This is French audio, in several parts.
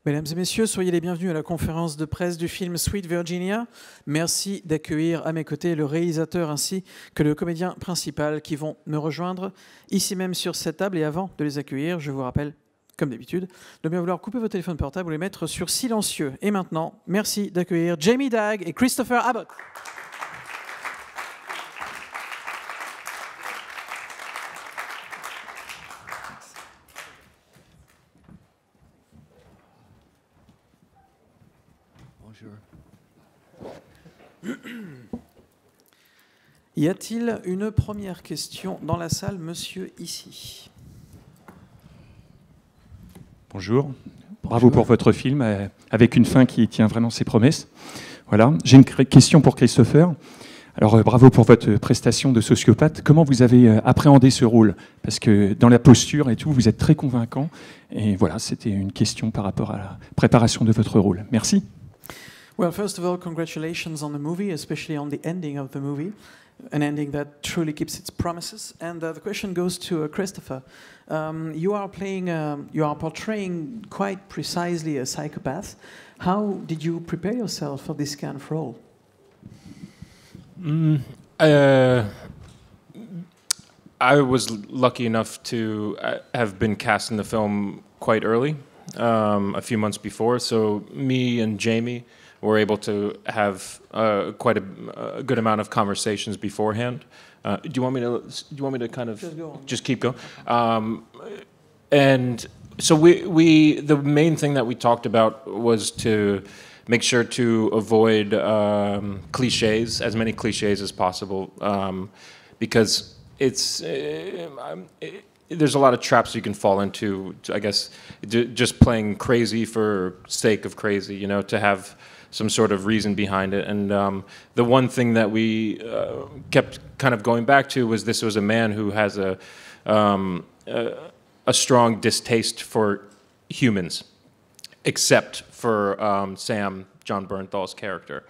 Mesdames et messieurs, soyez les bienvenus à la conférence de presse du film Sweet Virginia. Merci d'accueillir à mes côtés le réalisateur ainsi que le comédien principal qui vont me rejoindre ici même sur cette table. Et avant de les accueillir, je vous rappelle, comme d'habitude, de bien vouloir couper vos téléphones portables ou les mettre sur silencieux. Et maintenant, merci d'accueillir Jamie Dagg et Christopher Abbott. Y a-t-il une première question dans la salle, monsieur, ici? Bonjour. Bravo pour votre film, avec une fin qui tient vraiment ses promesses. Voilà. J'ai une question pour Christopher. Alors, bravo pour votre prestation de sociopathe. Comment vous avez appréhendé ce rôle? Parce que dans la posture et tout, vous êtes très convaincant. Et voilà, c'était une question par rapport à la préparation de votre rôle. Merci. Well, first of all, congratulations on the movie, especially on the ending of the movie, an ending that truly keeps its promises. And the question goes to Christopher. You are portraying quite precisely a psychopath. How did you prepare yourself for this kind of role? I was lucky enough to have been cast in the film quite early, a few months before. So me and Jamie were able to have quite a good amount of conversations beforehand. Do you want me to kind of just keep going? And so the main thing that we talked about was to make sure to avoid cliches, as many cliches as possible, because there's a lot of traps you can fall into. I guess just playing crazy for sake of crazy, you know, to have some sort of reason behind it. And the one thing that we kept kind of going back to was this was a man who has a strong distaste for humans, except for Sam, John Bernthal's character.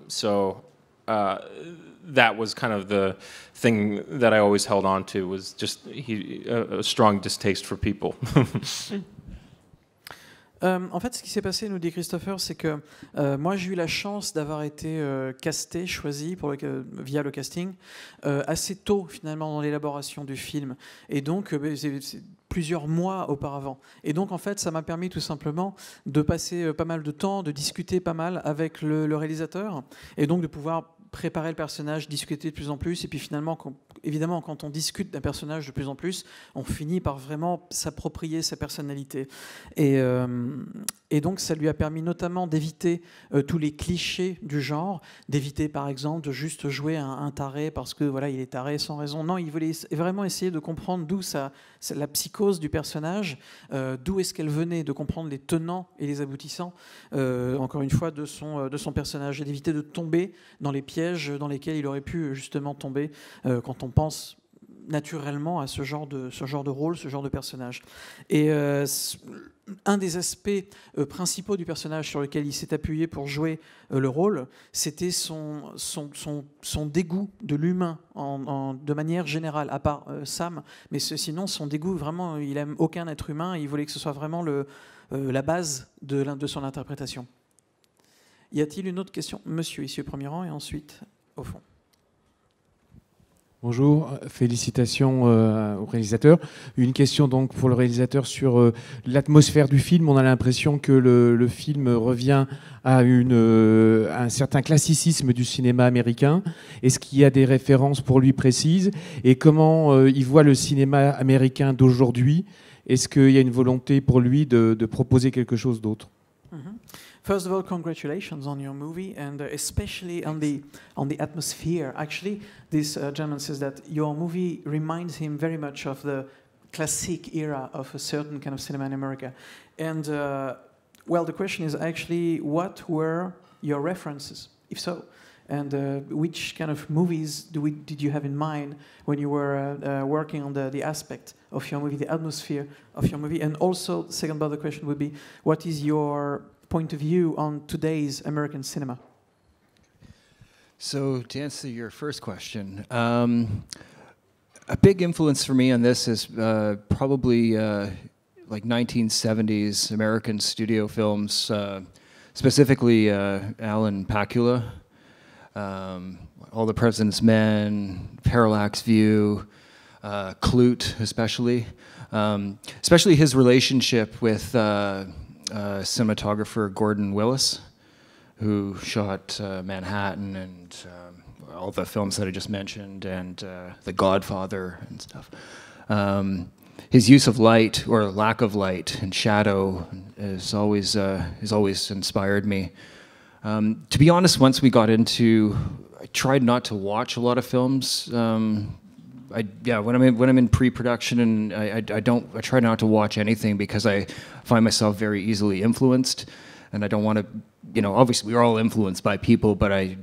So that was kind of the thing that I always held on to, was just a strong distaste for people. En fait, ce qui s'est passé, nous dit Christopher, c'est que moi, j'ai eu la chance d'avoir été casté, choisi via le casting, assez tôt, finalement, dans l'élaboration du film. Et donc, c'est plusieurs mois auparavant. Et donc, en fait, ça m'a permis tout simplement de passer pas mal de temps, de discuter pas mal avec le réalisateur, et donc de pouvoir préparer le personnage, discuter de plus en plus, et puis finalement, évidemment, quand on discute d'un personnage de plus en plus, on finit par vraiment s'approprier sa personnalité. Et donc, ça lui a permis notamment d'éviter tous les clichés du genre, d'éviter, par exemple, de juste jouer un taré parce que voilà, il est taré sans raison. Non, il voulait vraiment essayer de comprendre d'où la psychose du personnage, d'où est-ce qu'elle venait, de comprendre les tenants et les aboutissants, encore une fois, de son personnage, et d'éviter de tomber dans les pièges dans lesquels il aurait pu justement tomber quand on pense naturellement à ce genre de rôle, ce genre de personnage. Et un des aspects principaux du personnage sur lequel il s'est appuyé pour jouer le rôle, c'était son dégoût de l'humain de manière générale, à part Sam, mais sinon son dégoût, vraiment, il aime aucun être humain, et il voulait que ce soit vraiment la base de son interprétation. Y a-t-il une autre question? Monsieur, ici au premier rang, et ensuite au fond. Bonjour, félicitations au réalisateur. Une question donc pour le réalisateur sur l'atmosphère du film. On a l'impression que le film revient à un certain classicisme du cinéma américain. Est-ce qu'il y a des références pour lui précises? Et comment il voit le cinéma américain d'aujourd'hui? Est-ce qu'il y a une volonté pour lui de proposer quelque chose d'autre? First of all, congratulations on your movie, and especially on the atmosphere. Actually, this gentleman says that your movie reminds him very much of the classic era of a certain kind of cinema in America. And well, the question is actually, what were your references, if so? And which kind of movies did you have in mind when you were working on the aspect of your movie, the atmosphere of your movie? And also, the second part of the question would be, what is your point of view on today's American cinema? So to answer your first question, a big influence for me on this is probably like 1970s American studio films, specifically Alan Pakula, All the President's Men, Parallax View, Klute especially. Especially his relationship with cinematographer Gordon Willis, who shot Manhattan and all the films that I just mentioned, and The Godfather and stuff. His use of light, or lack of light, and shadow has always inspired me. To be honest, once we got into, I tried not to watch a lot of films. When I'm in pre-production, and I try not to watch anything because I find myself very easily influenced, and I don't want to, obviously we're all influenced by people, but I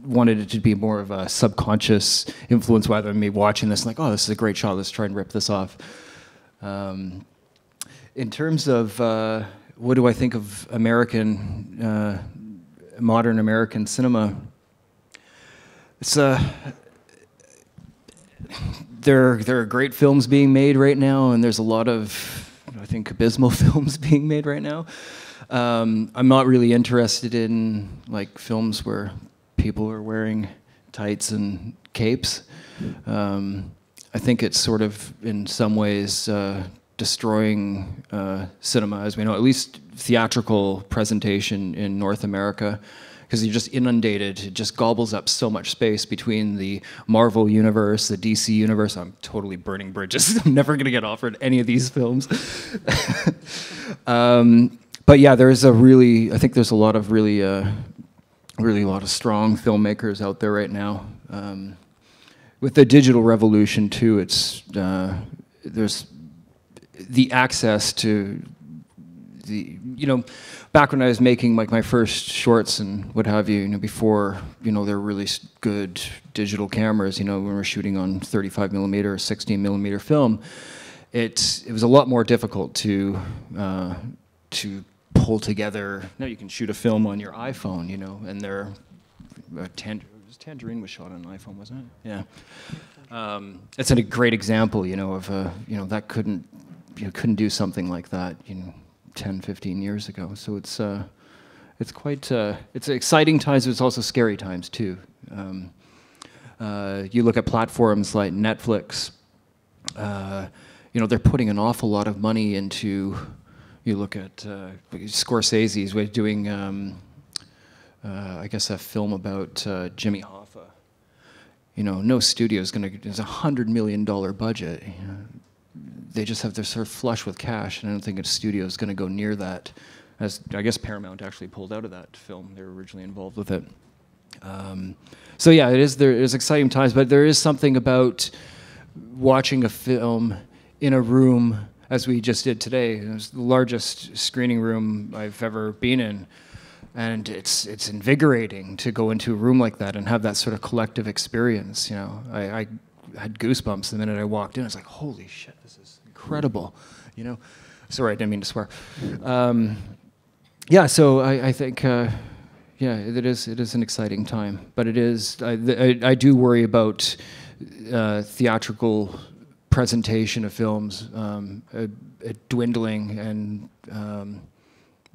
wanted it to be more of a subconscious influence rather than me watching this like, oh, this is a great shot, let's try and rip this off. In terms of what do I think of modern American cinema, it's there are great films being made right now, and there's a lot of, I think, abysmal films being made right now. I'm not really interested in like films where people are wearing tights and capes. I think it's sort of, in some ways, destroying cinema, as we know, at least theatrical presentation in North America, because you're just inundated. It just gobbles up so much space between the Marvel universe, the DC universe. I'm totally burning bridges. I'm never going to get offered any of these films. But yeah, I think there's a lot of really a lot of strong filmmakers out there right now. With the digital revolution too, there's the access to the, back when I was making like my first shorts and what have you, before, there were really good digital cameras, when we were shooting on 35mm or 16mm film, it was a lot more difficult to pull together. Now you can shoot a film on your iPhone, and Tangerine was shot on an iPhone, wasn't it? Yeah. It's a great example, of that couldn't do something like that, 10, 15 years ago. So it's quite, it's exciting times, but it's also scary times too. You look at platforms like Netflix, they're putting an awful lot of money into, you look at Scorsese's doing, I guess, a film about Jimmy Hoffa. No studio is going to, there's $100 million budget. They just have, they're sort of flush with cash, and I don't think a studio is going to go near that. As I guess Paramount actually pulled out of that film. They were originally involved with it. So yeah, there is exciting times, but there is something about watching a film in a room, as we just did today. It was the largest screening room I've ever been in. And it's invigorating to go into a room like that and have that sort of collective experience. I had goosebumps the minute I walked in. I was like, holy shit, this is incredible. Sorry, I didn't mean to swear. Yeah, so I think, yeah, it is an exciting time. But it is, I do worry about theatrical presentation of films dwindling, and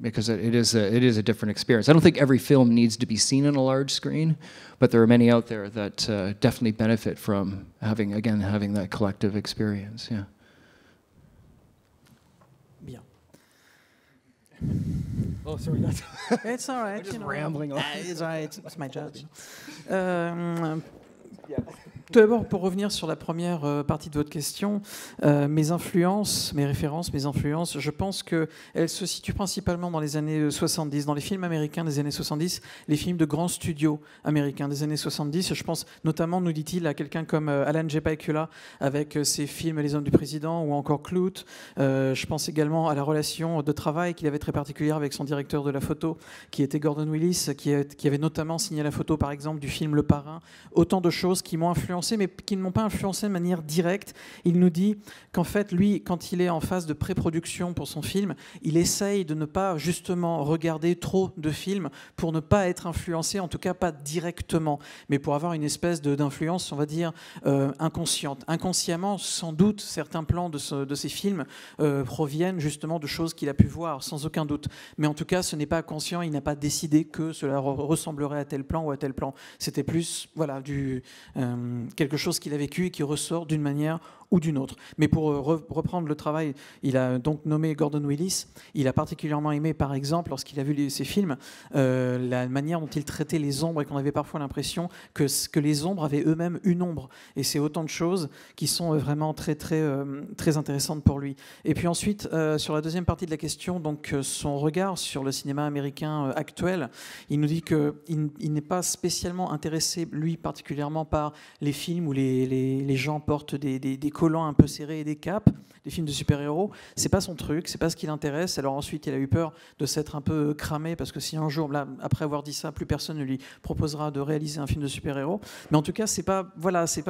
because it is a different experience. I don't think every film needs to be seen on a large screen, but there are many out there that definitely benefit from having that collective experience. Yeah. Bien. Oh, sorry. It's all right. Just rambling on. It's all right. It's my job. Tout d'abord, pour revenir sur la première partie de votre question, mes influences, mes références, mes influences, je pense qu'elles se situent principalement dans les années 70, dans les films américains des années 70, les films de grands studios américains des années 70. Je pense notamment, nous dit-il, à quelqu'un comme Alan J. Pakula avec ses films Les Hommes du Président ou encore Klute. Je pense également à la relation de travail qu'il avait très particulière avec son directeur de la photo, qui était Gordon Willis, qui avait notamment signé la photo, par exemple, du film Le Parrain. Autant de choses qui m'ont influencé influencé, mais qui ne m'ont pas influencé de manière directe. Il nous dit qu'en fait, lui, quand il est en phase de pré-production pour son film, il essaye de ne pas justement regarder trop de films pour ne pas être influencé, en tout cas pas directement, mais pour avoir une espèce d'influence, on va dire, inconsciente. Inconsciemment, sans doute, certains plans de ces films proviennent justement de choses qu'il a pu voir, sans aucun doute. Mais en tout cas, ce n'est pas conscient, il n'a pas décidé que cela ressemblerait à tel plan ou à tel plan. C'était plus voilà, quelque chose qu'il a vécu et qui ressort d'une manière ou d'une autre. Mais pour reprendre le travail, il a donc nommé Gordon Willis. Il a particulièrement aimé, par exemple, lorsqu'il a vu ses films, la manière dont il traitait les ombres et qu'on avait parfois l'impression que les ombres avaient eux-mêmes une ombre. Et c'est autant de choses qui sont vraiment très, très, très intéressantes pour lui. Et puis ensuite, sur la deuxième partie de la question, donc son regard sur le cinéma américain actuel, il nous dit qu'il n'est pas spécialement intéressé, lui particulièrement, par les films où les gens portent des collants un peu serrés et des capes, des films de super-héros. C'est pas son truc, c'est pas ce qui l'intéresse. Alors ensuite, il a eu peur de s'être un peu cramé, parce que si un jour, là, après avoir dit ça, plus personne ne lui proposera de réaliser un film de super-héros. Mais en tout cas, c'est pas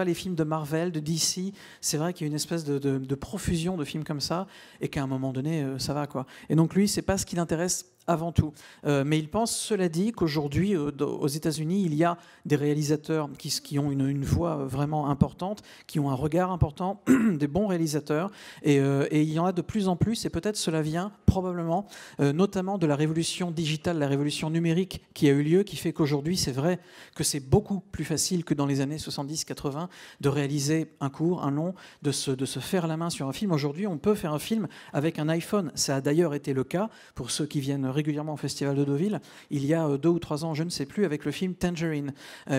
les films de Marvel, de DC. C'est vrai qu'il y a une espèce de profusion de films comme ça, et qu'à un moment donné, ça va, quoi. Et donc lui, c'est pas ce qui l'intéresse avant tout. Mais il pense, cela dit, qu'aujourd'hui, aux États-Unis, il y a des réalisateurs qui ont une voix vraiment importante, qui ont un regard important, des bons réalisateurs, et il y en a de plus en plus, et peut-être cela vient probablement, notamment de la révolution digitale, la révolution numérique qui a eu lieu, qui fait qu'aujourd'hui, c'est vrai que c'est beaucoup plus facile que dans les années 70-80 de réaliser un court, un long, de se faire la main sur un film. Aujourd'hui, on peut faire un film avec un iPhone. Ça a d'ailleurs été le cas pour ceux qui viennent régulièrement au Festival de Deauville, il y a 2 ou 3 ans, je ne sais plus, avec le film Tangerine,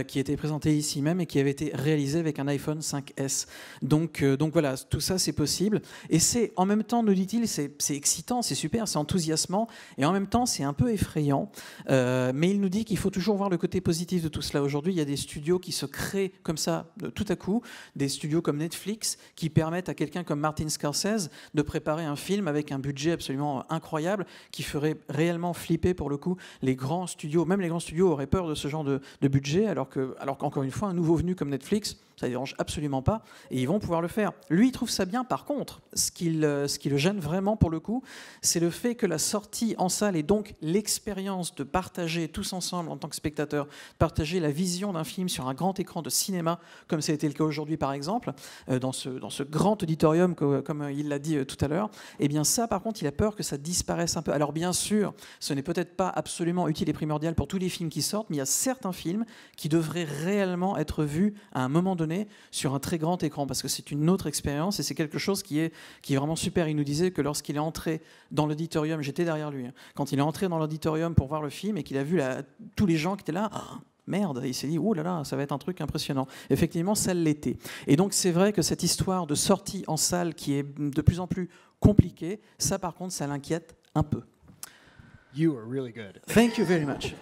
qui était présenté ici même et qui avait été réalisé avec un iPhone 5S. Donc voilà, tout ça c'est possible. Et c'est, en même temps, nous dit-il, c'est excitant, c'est super, c'est enthousiasmant, et en même temps c'est un peu effrayant. Mais il nous dit qu'il faut toujours voir le côté positif de tout cela. Aujourd'hui, il y a des studios qui se créent comme ça, tout à coup, des studios comme Netflix, qui permettent à quelqu'un comme Martin Scorsese de préparer un film avec un budget absolument incroyable, qui ferait réellement flipper pour le coup les grands studios. Même les grands studios auraient peur de ce genre de budget, alors qu'encore une fois, un nouveau venu comme Netflix, ça ne dérange absolument pas, et ils vont pouvoir le faire. Lui, il trouve ça bien. Par contre, ce qui le gêne vraiment pour le coup, c'est le fait que la sortie en salle et donc l'expérience de partager tous ensemble en tant que spectateurs, partager la vision d'un film sur un grand écran de cinéma, comme ça a été le cas aujourd'hui par exemple, dans ce grand auditorium, comme il l'a dit tout à l'heure, et bien ça, par contre, il a peur que ça disparaisse un peu. Alors bien sûr, ce n'est peut-être pas absolument utile et primordial pour tous les films qui sortent, mais il y a certains films qui devraient réellement être vus à un moment donné sur un très grand écran, parce que c'est une autre expérience et c'est quelque chose qui est vraiment super. Il nous disait que lorsqu'il est entré dans l'auditorium, j'étais derrière lui, quand il est entré dans l'auditorium pour voir le film et qu'il a vu tous les gens qui étaient là, merde, il s'est dit, oh là là, ça va être un truc impressionnant. Effectivement, ça l'était. Et donc c'est vrai que cette histoire de sortie en salle qui est de plus en plus compliquée, ça par contre, ça l'inquiète un peu. You are really good. Thank you very much.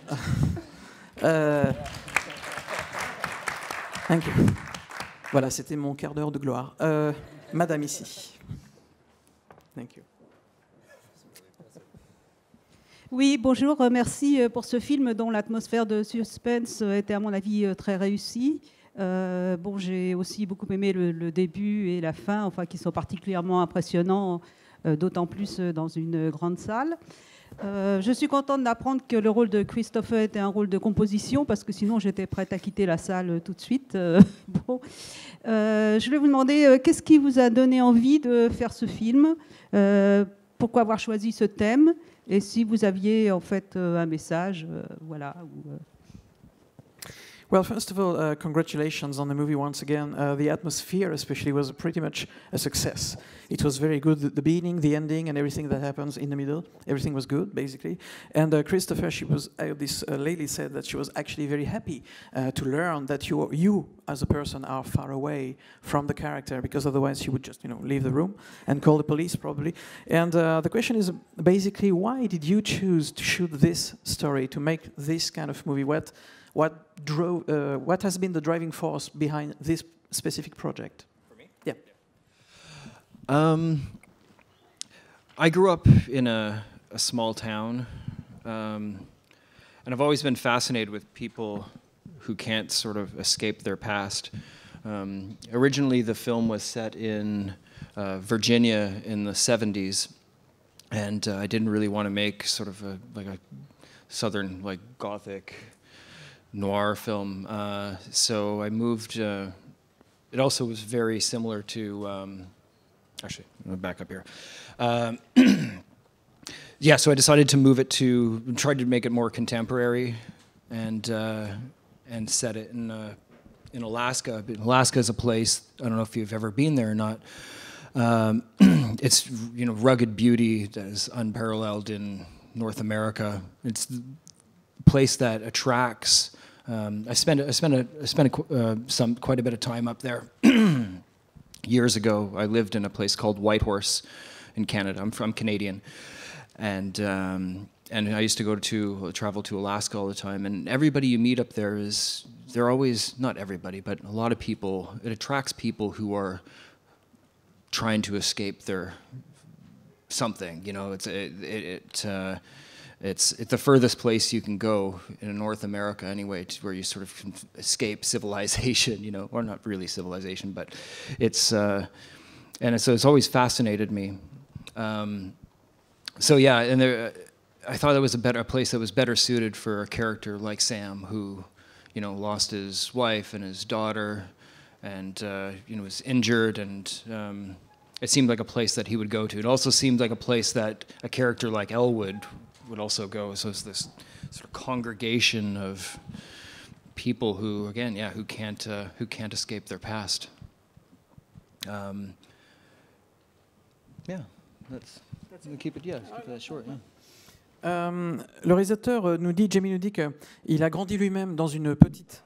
Thank you. Voilà, c'était mon quart d'heure de gloire. Madame ici. Thank you. Oui, bonjour, merci pour ce film dont l'atmosphère de suspense était à mon avis très réussie. J'ai aussi beaucoup aimé le début et la fin, enfin qui sont particulièrement impressionnants, d'autant plus dans une grande salle. Je suis contente d'apprendre que le rôle de Christopher était un rôle de composition, parce que sinon j'étais prête à quitter la salle tout de suite. Je vais vous demander qu'est-ce qui vous a donné envie de faire ce film, pourquoi avoir choisi ce thème, et si vous aviez en fait un message, voilà. Well, first of all, congratulations on the movie once again. The atmosphere especially was pretty much a success. It was very good, the beginning, the ending, and everything that happens in the middle. Everything was good, basically. And Christopher, this lady said that she was actually very happy to learn that you, as a person, are far away from the character, because otherwise she would just, leave the room and call the police, probably. And the question is basically, why did you choose to shoot this story, to make this kind of movie? What has been the driving force behind this specific project? For me? Yeah. I grew up in a small town, and I've always been fascinated with people who can't sort of escape their past. Originally, the film was set in Virginia in the 70s, and I didn't really want to make sort of a southern, like, gothic noir film. So I moved. It also was very similar to. Actually, I'm gonna back up here. Yeah, so I decided to move it to, tried to make it more contemporary, and set it in Alaska. Alaska is a place, I don't know if you've ever been there or not. It's, you know, rugged beauty that is unparalleled in North America. It's the place that attracts. I spent quite a bit of time up there. Years ago, I lived in a place called Whitehorse in Canada. I'm Canadian, and I used to travel to Alaska all the time. And everybody you meet up there they're always, not everybody, but a lot of people. It attracts people who are trying to escape their something. You know, it's the furthest place you can go in North America anyway, to where you sort of can escape civilization, you know, or not really civilization, but it's it's always fascinated me. So yeah, and I thought it was a place that was better suited for a character like Sam, who, you know, lost his wife and his daughter, and you know, was injured, and it seemed like a place that he would go to. It also seemed like a place that a character like Elwood would also go. So it's this sort of congregation of people who, again, yeah, who can't escape their past. Yeah, keep it short. Yeah. Le réalisateur Jamie nous dit qu'il a grandi lui-même dans une petite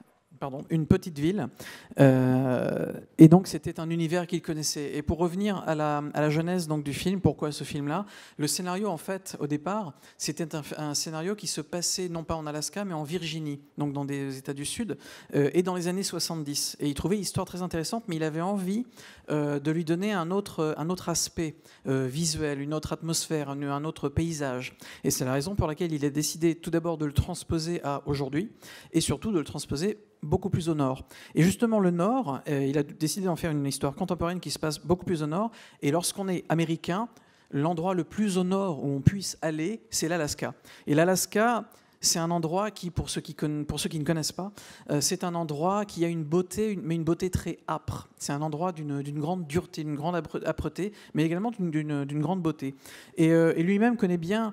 ville, et donc c'était un univers qu'il connaissait. Et pour revenir à la genèse donc du film, pourquoi ce film-là? Le scénario, en fait, au départ, c'était un scénario qui se passait non pas en Alaska, mais en Virginie, donc dans des États du Sud, et dans les années 70. Et il trouvait l'histoire très intéressante, mais il avait envie de lui donner un autre aspect visuel, une autre atmosphère, un autre paysage. Et c'est la raison pour laquelle il a décidé tout d'abord de le transposer à aujourd'hui, et surtout de le transposer beaucoup plus au nord. Et justement, le nord, il a décidé d'en faire une histoire contemporaine qui se passe beaucoup plus au nord. Et lorsqu'on est américain, l'endroit le plus au nord où on puisse aller, c'est l'Alaska. Et l'Alaska, c'est un endroit qui, pour ceux qui ne connaissent pas, c'est un endroit qui a une beauté, mais une beauté très âpre. C'est un endroit d'une grande dureté, d'une grande âpreté, mais également d'une grande beauté. Et lui-même connaît bien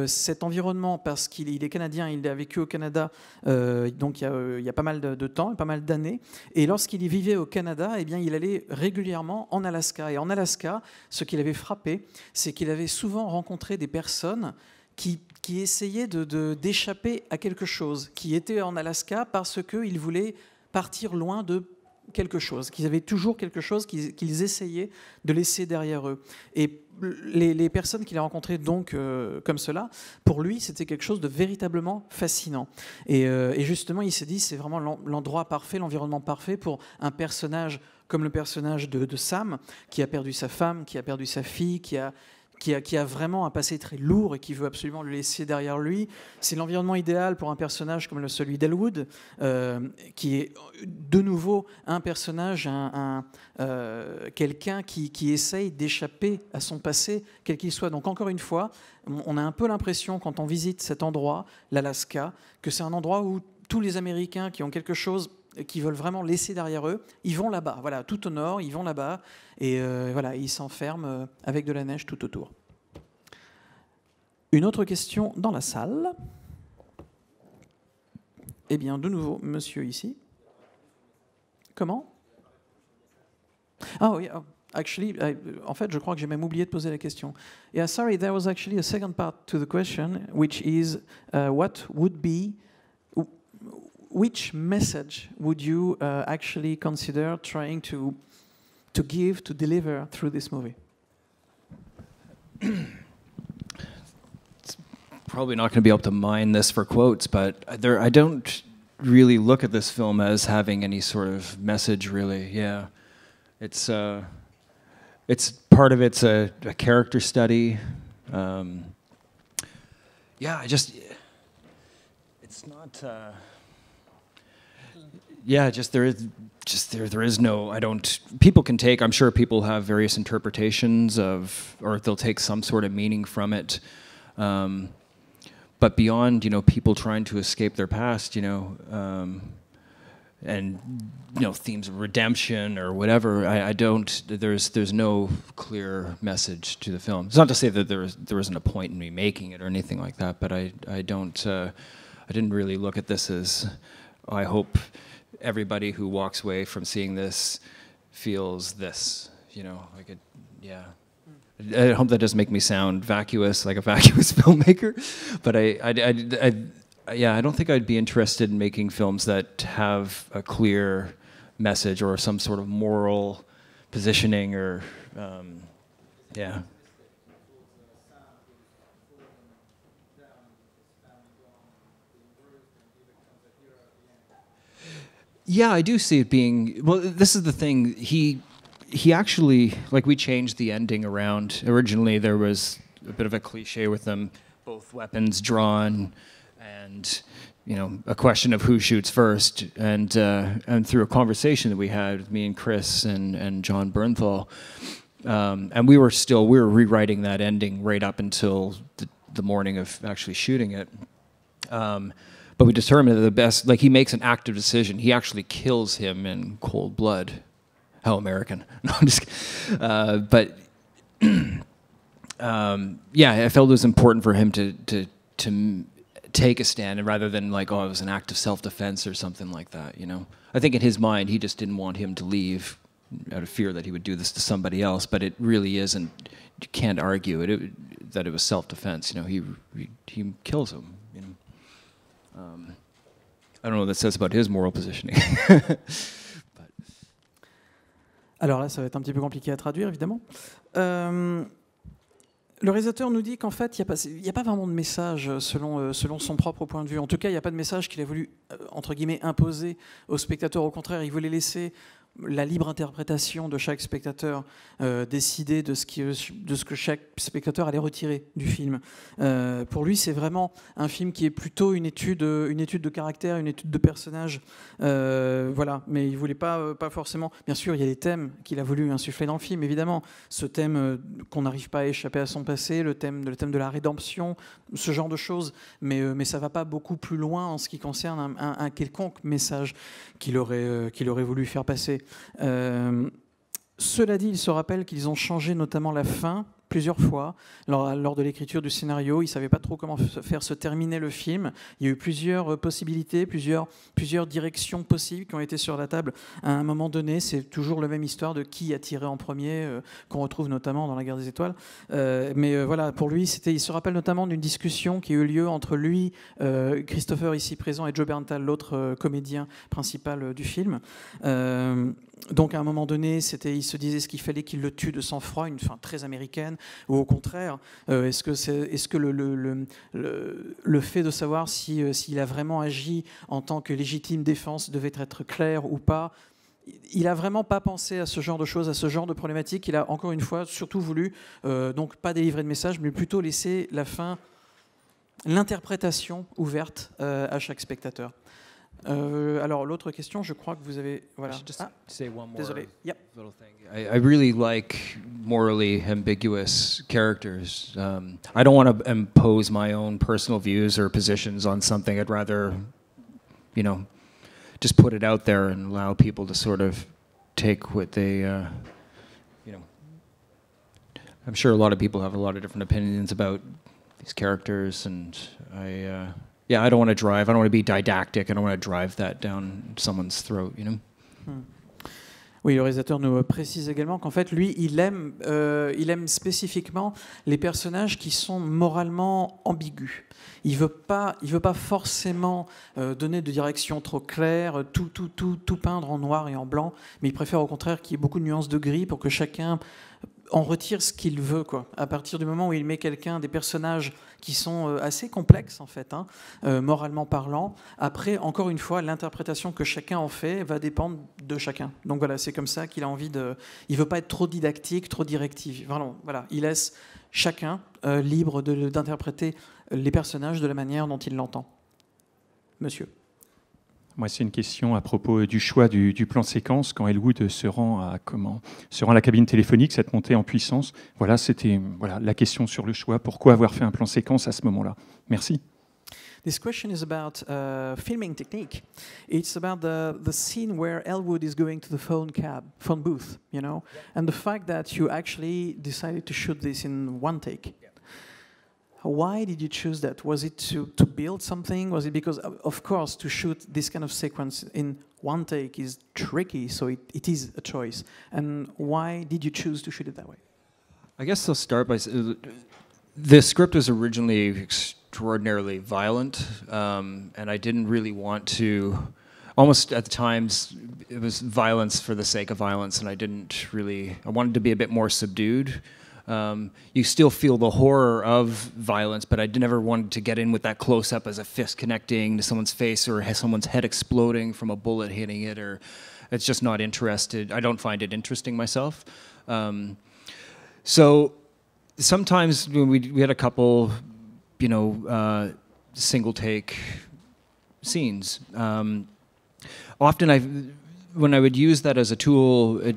cet environnement parce qu'il est canadien, il a vécu au Canada donc il y a pas mal de temps, pas mal d'années. Et lorsqu'il y vivait au Canada, eh bien, il allait régulièrement en Alaska. Et en Alaska, ce qui l'avait frappé, c'est qu'il avait souvent rencontré des personnes qui essayaient d'échapper à quelque chose, qui étaient en Alaska parce qu'ils voulaient partir loin de quelque chose, qu'ils avaient toujours quelque chose qu'ils essayaient de laisser derrière eux. Et les personnes qu'il a rencontrées donc comme cela, pour lui, c'était quelque chose de véritablement fascinant. Et justement, il s'est dit, c'est vraiment l'endroit parfait, l'environnement parfait pour un personnage comme le personnage de Sam, qui a perdu sa femme, qui a perdu sa fille, qui a vraiment un passé très lourd et qui veut absolument le laisser derrière lui. C'est l'environnement idéal pour un personnage comme celui d'Elwood, qui est de nouveau un personnage, quelqu'un qui essaye d'échapper à son passé, quel qu'il soit. Donc encore une fois, on a un peu l'impression, quand on visite cet endroit, l'Alaska, que c'est un endroit où tous les Américains qui ont quelque chose qui veulent vraiment laisser derrière eux, ils vont là-bas, voilà, tout au nord, ils vont là-bas, et voilà, ils s'enferment avec de la neige tout autour. Une autre question dans la salle. Eh bien, de nouveau, monsieur ici. Comment? Ah oui, actually, en fait, je crois que j'ai même oublié de poser la question. Yeah, sorry, there was actually a second part to the question, which is, which message would you actually consider trying to deliver through this movie? It's probably not going to be able to mine this for quotes, but I don't really look at this film as having any sort of message, really. Yeah, it's part of it's a character study. Yeah, it's not. yeah, just there is no, I don't, people can take, I'm sure people have various interpretations of, or they'll take some sort of meaning from it. But beyond, people trying to escape their past, and, themes of redemption or whatever, I don't, there's no clear message to the film. It's not to say that there isn't a point in me making it or anything like that, but I didn't really look at this as, I hope everybody who walks away from seeing this feels this, like it, yeah. I hope that doesn't make me sound vacuous, like a vacuous filmmaker, but I don't think I'd be interested in making films that have a clear message or some sort of moral positioning or, yeah. Yeah, I do see it being, well, this is the thing, he actually, like, we changed the ending around. Originally there was a bit of a cliche with them, both weapons drawn, and a question of who shoots first. And through a conversation that we had with me and Chris and John Bernthal, and we were rewriting that ending right up until the morning of actually shooting it. But we determined that the best, like, he makes an active decision. He actually kills him in cold blood. How American. No, I'm just, but yeah, I felt it was important for him to take a stand, and rather than like, oh, it was an act of self-defense or something like that, I think in his mind, he just didn't want him to leave out of fear that he would do this to somebody else, but it really isn't, you can't argue it that it was self-defense, he kills him, I don't know what that says about his moral positioning. Alors là, ça va être un petit peu compliqué à traduire, évidemment. Le réalisateur nous dit qu'en fait, il n'y a pas vraiment de message selon son propre point de vue. En tout cas, il n'y a pas de message qu'il a voulu, entre guillemets, imposer au spectateur. Au contraire, il voulait laisser la libre interprétation de chaque spectateur, décider de ce que chaque spectateur allait retirer du film. Pour lui, c'est vraiment un film qui est plutôt une étude de caractère, une étude de personnage. Voilà. Mais il ne voulait pas forcément... Bien sûr, il y a des thèmes qu'il a voulu insuffler dans le film, évidemment. Ce thème qu'on n'arrive pas à échapper à son passé, le thème de la rédemption, ce genre de choses. Mais ça ne va pas beaucoup plus loin en ce qui concerne un quelconque message qu'il aurait voulu faire passer. Cela dit, il se rappelle qu'ils ont changé notamment la fin plusieurs fois lors de l'écriture du scénario. Ils ne savaient pas trop comment faire se terminer le film. Il y a eu plusieurs possibilités, plusieurs directions possibles qui ont été sur la table à un moment donné. C'est toujours la même histoire de qui a tiré en premier, qu'on retrouve notamment dans La Guerre des Étoiles. Mais voilà, pour lui, il se rappelle notamment d'une discussion qui a eu lieu entre lui, Christopher ici présent, et Joe Bernthal, l'autre comédien principal du film. Donc à un moment donné, il se disait ce qu'il fallait qu'il le tue de sang-froid, une fin très américaine, ou au contraire, est-ce que le fait de savoir s'il a vraiment agi en tant que légitime défense devait être clair ou pas, il n'a vraiment pas pensé à ce genre de choses, à ce genre de problématiques. Il a encore une fois surtout voulu, donc pas délivrer de message, mais plutôt laisser la fin, l'interprétation ouverte à chaque spectateur. Alors l'autre question, je crois que vous avez... Voilà. Say one more Désolé. Yep. little thing. I really like morally ambiguous characters. I don't want to impose my own personal views or positions on something. I'd rather, just put it out there and allow people to sort of take what they, I'm sure a lot of people have a lot of different opinions about these characters, and I don't want to be didactic, I don't want to drive that down someone's throat, Oui, le réalisateur nous précise également qu'en fait, lui, il aime spécifiquement les personnages qui sont moralement ambigus. Il veut pas forcément donner de direction trop claire, tout peindre en noir et en blanc, mais il préfère au contraire qu'il y ait beaucoup de nuances de gris pour que chacun en retire ce qu'il veut, quoi. À partir du moment où il met des personnages qui sont assez complexes en fait, moralement parlant. Après, encore une fois, l'interprétation que chacun en fait va dépendre de chacun. Donc voilà, c'est comme ça qu'il a envie de. Il veut pas être trop didactique, trop directif. Voilà, il laisse chacun libre d'interpréter les personnages de la manière dont il l'entend. Monsieur. Moi, c'est une question à propos du choix du plan séquence quand Elwood se rend à la cabine téléphonique, cette montée en puissance. Voilà, c'était la question sur le choix. Pourquoi avoir fait un plan séquence à ce moment-là? Merci. This question is about filming technique. It's about the scene where Elwood is going to the phone booth, you know, and the fact that you actually decided to shoot this in one take. Why did you choose that? Was it to build something? Was it because, of course, to shoot this kind of sequence in one take is tricky, so it is a choice. And why did you choose to shoot it that way? I guess I'll start by the script was originally extraordinarily violent, and I didn't really want to. Almost at the times, it was violence for the sake of violence, and I wanted to be a bit more subdued. You still feel the horror of violence, but I never wanted to get in with that close-up as a fist connecting to someone's face or someone's head exploding from a bullet hitting it, or it's just not interested. I don't find it interesting myself. So sometimes when we had a couple, single take scenes. Often when I would use that as a tool,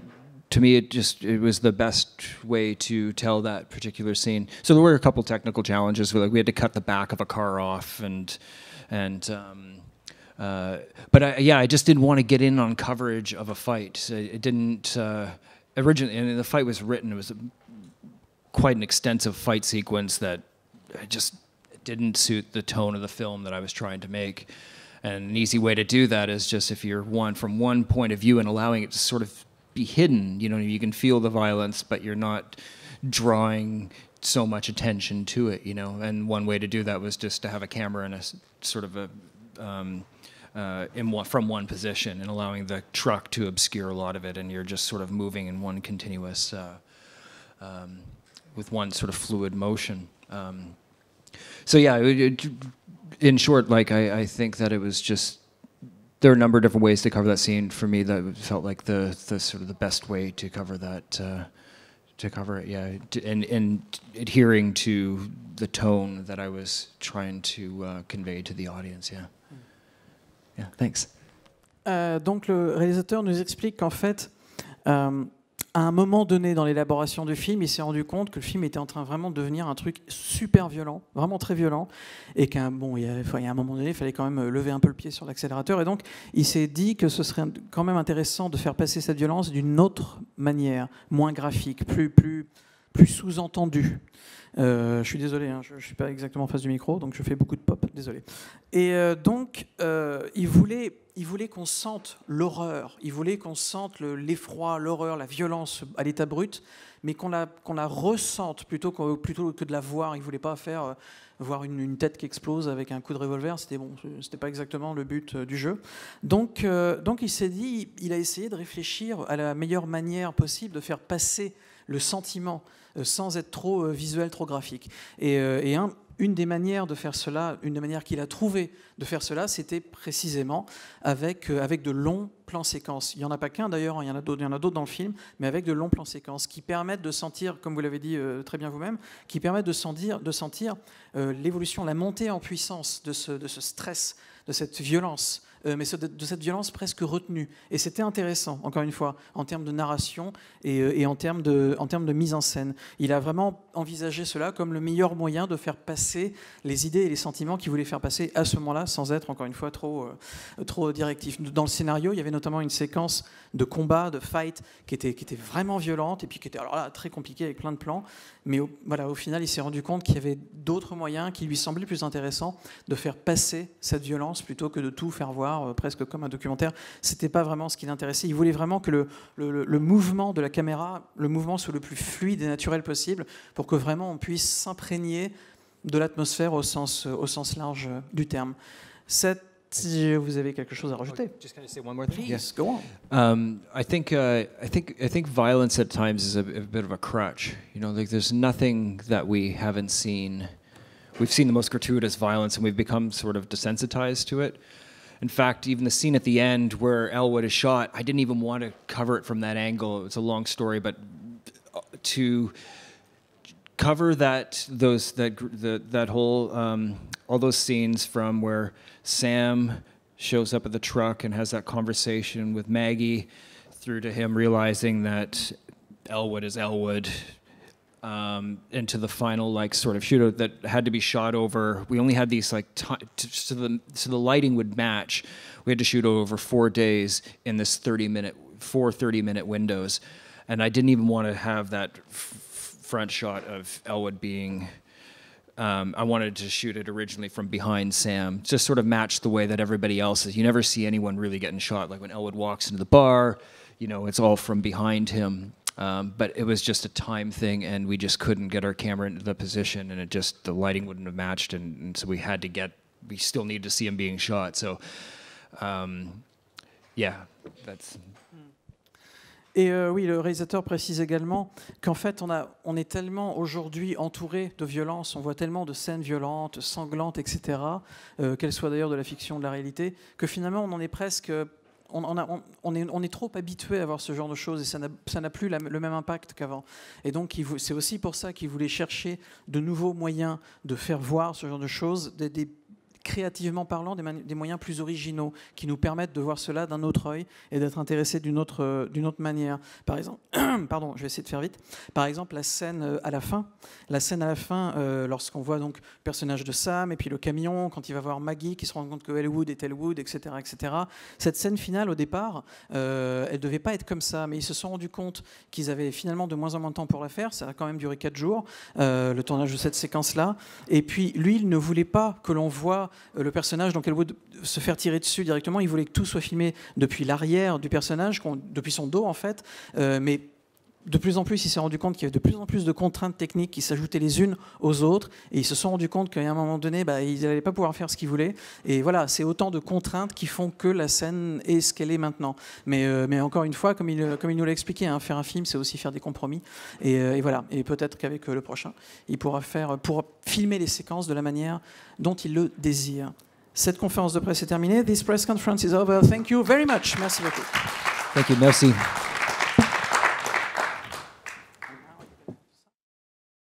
to me, it was the best way to tell that particular scene. So there were a couple technical challenges. We had to cut the back of a car off, but I just didn't want to get in on coverage of a fight. So it didn't originally. And the fight was written. It was quite an extensive fight sequence that just didn't suit the tone of the film that I was trying to make. And an easy way to do that is just if you're from one point of view and allowing it to sort of be hidden. You can feel the violence, but you're not drawing so much attention to it. And one way to do that was just to have a camera in a sort of from one position and allowing the truck to obscure a lot of it, and you're just sort of moving in one continuous, with one sort of fluid motion. So yeah, in short, I think that it was just. There are a number of different ways to cover that scene. For me, that felt like the sort of the best way to cover that, to cover it. Yeah, and adhering to the tone that I was trying to convey to the audience. Yeah. Yeah. Thanks. Donc le réalisateur nous explique qu'en fait, à un moment donné dans l'élaboration du film, il s'est rendu compte que le film était en train vraiment de devenir un truc super violent, vraiment très violent, et il y a un moment donné, il fallait quand même lever un peu le pied sur l'accélérateur, et donc il s'est dit que ce serait quand même intéressant de faire passer cette violence d'une autre manière, moins graphique, plus sous-entendue. Je suis désolé, je ne suis pas exactement en face du micro, donc je fais beaucoup de pop, désolé. Et donc, il voulait qu'on sente l'horreur, il voulait qu'on sente l'effroi, l'horreur, la violence à l'état brut, mais qu'on la ressente plutôt que de la voir. Il ne voulait pas faire voir une tête qui explose avec un coup de revolver, c'était pas exactement le but du jeu. Donc il s'est dit, il a essayé de réfléchir à la meilleure manière possible de faire passer le sentiment sans être trop visuel, trop graphique. Et une des manières de faire cela, une des manières qu'il a trouvé de faire cela, c'était précisément avec de longs plans séquences. Il n'y en a pas qu'un d'ailleurs, il y en a d'autres dans le film, mais avec de longs plans séquences qui permettent de sentir, comme vous l'avez dit très bien vous-même, qui permettent de sentir l'évolution, la montée en puissance de ce stress, de cette violence, mais de cette violence presque retenue. Et c'était intéressant, encore une fois, en termes de narration et en termes de mise en scène. Il a vraiment envisagé cela comme le meilleur moyen de faire passer les idées et les sentiments qu'il voulait faire passer à ce moment-là, sans être, encore une fois, trop directif. Dans le scénario, il y avait notamment une séquence de combat, de fight, qui était vraiment violente, et puis qui était alors là, très compliquée avec plein de plans. Mais au final, il s'est rendu compte qu'il y avait d'autres moyens qui lui semblaient plus intéressants de faire passer cette violence plutôt que de tout faire voir presque comme un documentaire. C'était pas vraiment ce qui l'intéressait. Il voulait vraiment que le mouvement de la caméra, le mouvement soit le plus fluide et naturel possible pour que vraiment on puisse s'imprégner de l'atmosphère au sens large du terme. Vous avez quelque chose à rajouter? Just can I say one more thing? Please, go on. I think violence at times is a bit of a crutch. There's nothing that we haven't seen. We've seen the most gratuitous violence, and we've become sort of desensitized to it. In fact, even the scene at the end where Elwood is shot, I didn't even want to cover it from that angle. It's a long story, but to cover that whole all those scenes from where Sam shows up at the truck and has that conversation with Maggie, through to him realizing that Elwood is Elwood, into the final like sort of shootout that had to be shot over. We only had these like so the lighting would match. We had to shoot over 4 days in this 30-minute windows, and I didn't even want to have that front shot of Elwood being. I wanted to shoot it originally from behind Sam, just sort of match the way that everybody else is. You never see anyone really getting shot. Like when Elwood walks into the bar, you know, it's all from behind him. But it was just a time thing, and we just couldn't get our camera into the position, and the lighting wouldn't have matched, and so we still needed to see him being shot. So, yeah, that's. Et oui, le réalisateur précise également qu'en fait, on est tellement aujourd'hui entouré de violence, on voit tellement de scènes violentes, sanglantes, etc., qu'elles soient d'ailleurs de la fiction ou de la réalité, que finalement, on en est presque... On est trop habitué à voir ce genre de choses et ça n'a plus le même impact qu'avant. Et donc, c'est aussi pour ça qu'il voulait chercher de nouveaux moyens de faire voir ce genre de choses, créativement parlant, des moyens plus originaux qui nous permettent de voir cela d'un autre œil et d'être intéressés d'une autre manière. Par exemple, pardon, je vais essayer de faire vite. Par exemple, la scène à la fin, lorsqu'on voit donc le personnage de Sam et puis le camion, quand il va voir Maggie qui se rend compte que Elwood est Elwood, etc., etc. Cette scène finale, au départ, elle devait pas être comme ça, mais ils se sont rendus compte qu'ils avaient finalement de moins en moins de temps pour la faire. Ça a quand même duré 4 jours, le tournage de cette séquence-là. Et puis, lui, il ne voulait pas que l'on voit le personnage, donc Elwood, se faire tirer dessus directement. Il voulait que tout soit filmé depuis l'arrière du personnage, depuis son dos en fait, mais de plus en plus, il s'est rendu compte qu'il y avait de plus en plus de contraintes techniques qui s'ajoutaient les unes aux autres, et ils se sont rendus compte qu'à un moment donné, ils n'allaient pas pouvoir faire ce qu'ils voulaient. Et voilà, c'est autant de contraintes qui font que la scène est ce qu'elle est maintenant. Mais encore une fois, comme il nous l'a expliqué, hein, faire un film, c'est aussi faire des compromis. Et voilà. Et peut-être qu'avec le prochain, il pourra filmer les séquences de la manière dont il le désire. Cette conférence de presse est terminée. This press conference is over. Thank you very much. Merci beaucoup. Thank you. Merci.